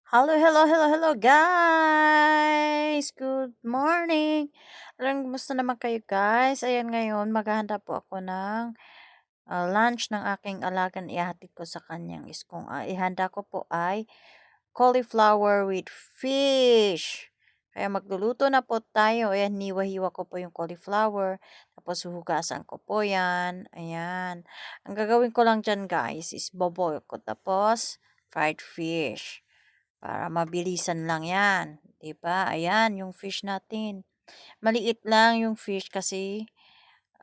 Hello, hello, hello, hello, guys! Good morning! Alam, kumusta naman kayo, guys? Ayan, ngayon, maghahanda po ako ng lunch ng aking alagang ihahatid ko sa kanyang iskong. Ihanda ko po ay cauliflower with fish. Kaya magluluto na po tayo. Ayan, hiwa-hiwa ko po yung cauliflower. Tapos huhugasan ko po yan. Ayan. Ang gagawin ko lang dyan, guys, is boboil ko. Tapos, fried fish. Para mabilisan lang 'yan, 'di ba? Ayan yung fish natin. Maliit lang yung fish kasi,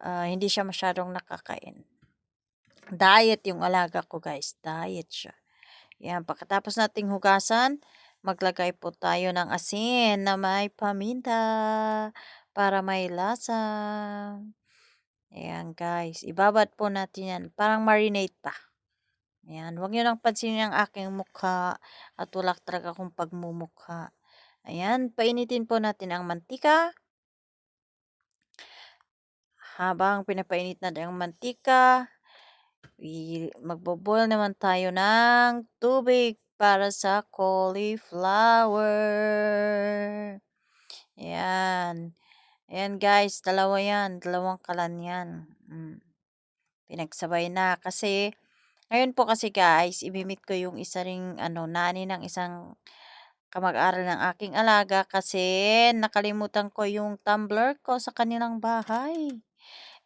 hindi siya masyadong nakakain. Diet yung alaga ko, guys, diet siya. 'Yan, pagkatapos nating hugasan, maglagay po tayo ng asin na may paminta para may lasa. Ayan, guys, ibabad po natin 'yan, parang marinate pa. Ayan, huwag niyo ng pansinin ang aking mukha at wala talaga akong pagmumukha. Ayan, painitin po natin ang mantika. Habang pinapainit natin ang mantika, magbo-boil naman tayo ng tubig para sa cauliflower. Ayan. Ayan, guys, dalawa yan, dalawang kalan yan. Pinagsabay na kasi ngayon po kasi, guys, ibimit ko yung isa ring nani ng isang kamag-aral ng aking alaga kasi nakalimutan ko yung tumbler ko sa kanilang bahay.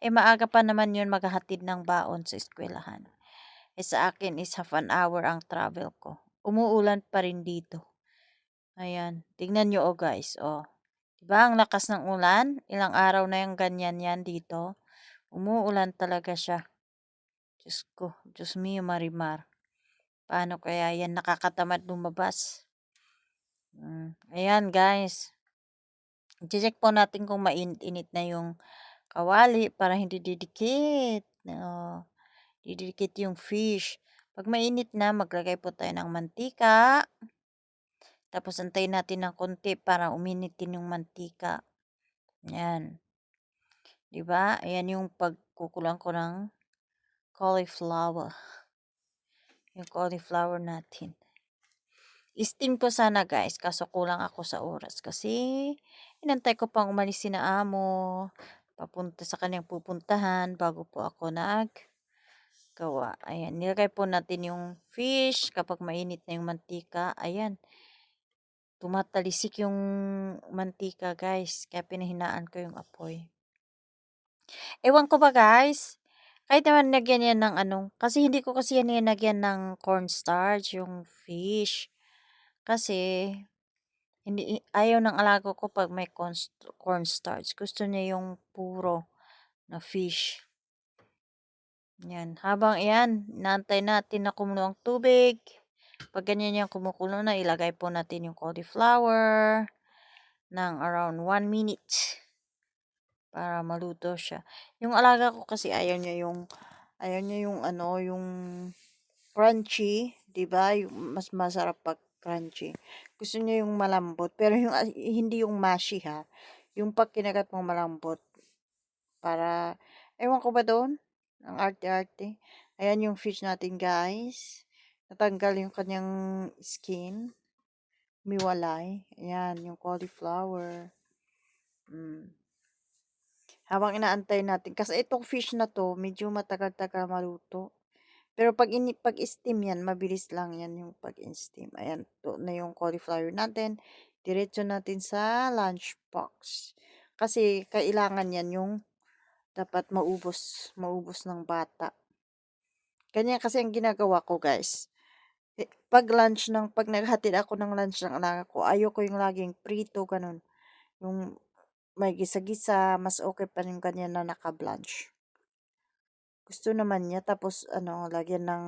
Maaga pa naman yun maghahatid ng baon sa eskwelahan. Sa akin is half an hour ang travel ko. Umuulan pa rin dito. Ayan, tignan nyo, guys, oh. 'Di ba ang lakas ng ulan? Ilang araw na yung ganyan yan dito. Umuulan talaga siya. Diyos ko, Diyos mio marimar. Paano kaya yan nakakatamad lumabas? Ayan, guys. I-check po natin kung mainit-init na yung kawali para hindi didikit. Didikit yung fish. Pag mainit na, maglagay po tayo ng mantika. Tapos antayin natin ng konti para uminitin yung mantika. Ayan. 'Di ba? Ayan yung pagkukulang ko ng cauliflower. Yung cauliflower natin. Steam ko sana, guys, kaso kulang ako sa oras kasi inantay ko pang umalis sina amo, papunta sa kanyang pupuntahan bago po ako naggawa. Ayan, nilagay po natin yung fish kapag mainit na yung mantika. Ayan, tumatalisik yung mantika, guys, kaya pinahinaan ko yung apoy. Ewan ko ba, guys, kahit naman nagyan yan ng kasi hindi ko kasi yan nilagyan ng cornstarch, yung fish. Kasi hindi ayaw ng alaga ko 'pag may cornstarch, gusto niya yung puro na fish. 'Yan, habang iyan inaantay natin na kumulo ang tubig, 'pag ganyan 'yang kumukulo na ilagay po natin yung cauliflower ng around 1 minute para maluto siya. Yung alaga ko kasi ayaw niya yung yung crunchy, 'di ba? Yung mas masarap 'pag crunchy. Gusto niya yung malambot, pero yung hindi yung mushy, ha. Yung 'pag kinagat mong malambot para ewan ko ba do'n, ang arte-arte. Ayan yung fish natin, guys. Natanggal yung kanyang skin, umiwalay. Ayan yung cauliflower. Habang inaantay natin kasi itong fish na 'to medyo matagal-tagal maluto. Pero 'pag steam 'yan, mabilis lang 'yan yung pag-steam. Ayan, to na yung cauliflower natin. Diretso natin sa lunch box. Kasi kailangan 'yan yung dapat maubos, maubos ng bata. Ganyan kasi ang ginagawa ko, guys. 'Pag naghatid ako ng lunch ng anak ko, ayoko yung laging prito, gano'n. Yung may gisa-gisa, mas okay pa yung ganyan na naka-blanch. Gusto naman niya tapos lagyan ng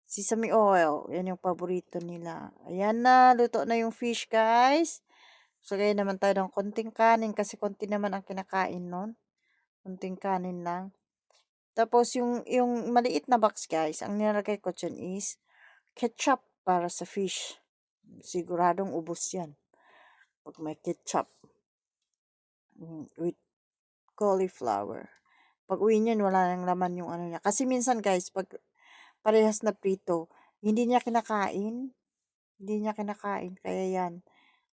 sesame oil, 'yan yung paborito nila. Ayan na, luto na yung fish, guys. Lagay naman tayo ng konting kanin kasi konti naman ang kinakain nun, konting kanin lang. Tapos yung maliit na box, guys, ang nilalagay ko diyan is ketchup para sa fish. Siguradong ubos 'yan 'pag may ketchup, with cauliflower. Pag-uwi niyan wala ng laman yung niya. Kasi minsan, guys, 'pag parehas na prito, hindi niya kinakain. Hindi niya kinakain kaya yan.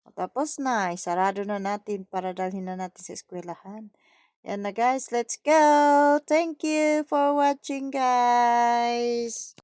O, tapos na, isarado na natin para dalhin na natin sa eskwelahan. Yan na guys, let's go! Thank you for watching guys!